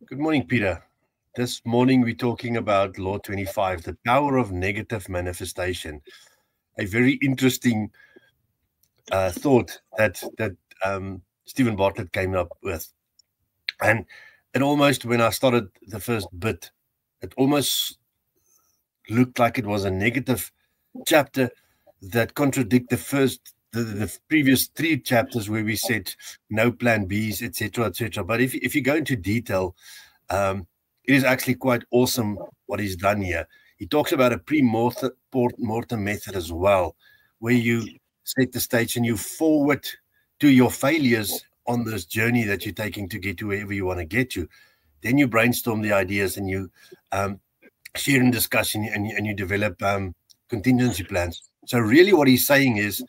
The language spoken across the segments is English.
Good morning, Peter. This morning we're talking about Law 25, the power of negative manifestation. A very interesting thought that Stephen Bartlett came up with. And it almost, when I started the first bit, it almost looked like it was a negative chapter that contradicted the previous three chapters where we said no plan Bs, etc., etc. But if you go into detail, it is actually quite awesome what he's done here. He talks about a pre-mortem method as well, where you set the stage and you forward to your failures on this journey that you're taking to get to wherever you want to get to. Then you brainstorm the ideas and you share in discussion and you develop contingency plans. So really what he's saying is,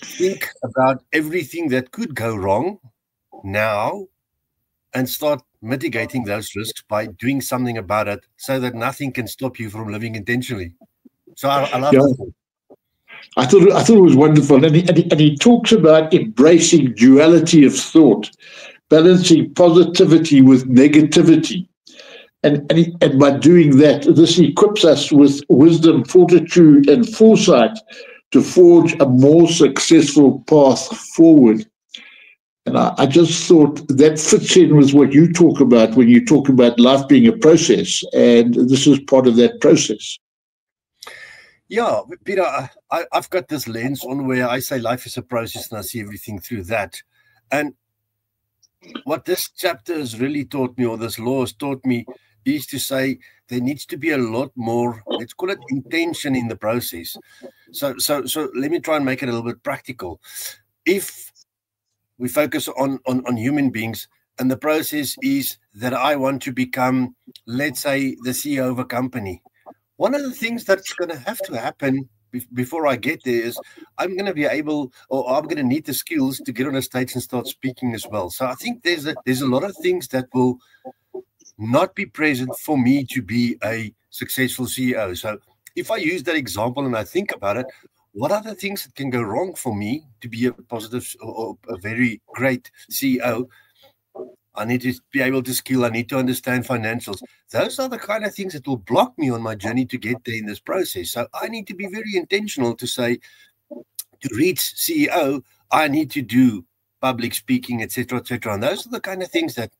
think about everything that could go wrong now and start mitigating those risks by doing something about it so that nothing can stop you from living intentionally. So I love that. I thought it was wonderful. And he talks about embracing duality of thought, balancing positivity with negativity. And by doing that, this equips us with wisdom, fortitude, and foresight to forge a more successful path forward. And I just thought that fits in with what you talk about when you talk about life being a process, and this is part of that process. Yeah, Peter, I've got this lens on where I say life is a process and I see everything through that. And what this chapter has really taught me, or this law has taught me, is to say there needs to be a lot more, let's call it intention in the process. So let me try and make it a little bit practical. If we focus on human beings, and the process is that I want to become, let's say, the CEO of a company. One of the things that's going to have to happen before I get there is I'm going to be able, or I'm going to need the skills to get on a stage and start speaking as well. So I think there's a lot of things that will not be present for me to be a successful CEO. So if I use that example and I think about it, what are the things that can go wrong for me to be a positive or a very great CEO? I need to be able to skill. I need to understand financials. Those are the kind of things that will block me on my journey to get there in this process. So I need to be very intentional to say, to reach CEO, I need to do public speaking, etc., etc. And those are the kind of things that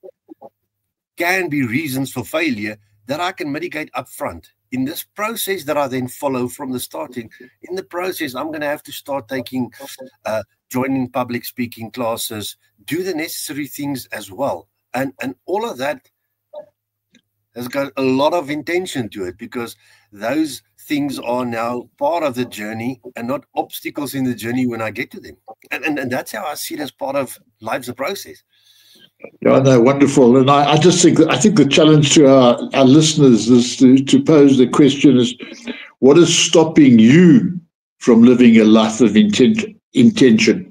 can be reasons for failure that I can mitigate up front. In this process that I then follow from the starting, in the process, I'm going to have to start taking, joining public speaking classes, do the necessary things as well. And all of that has got a lot of intention to it, because those things are now part of the journey and not obstacles in the journey when I get to them. And that's how I see it as part of life's a process. Yeah, no, wonderful. And I just think the challenge to our listeners is to pose the question is, what is stopping you from living a life of intention?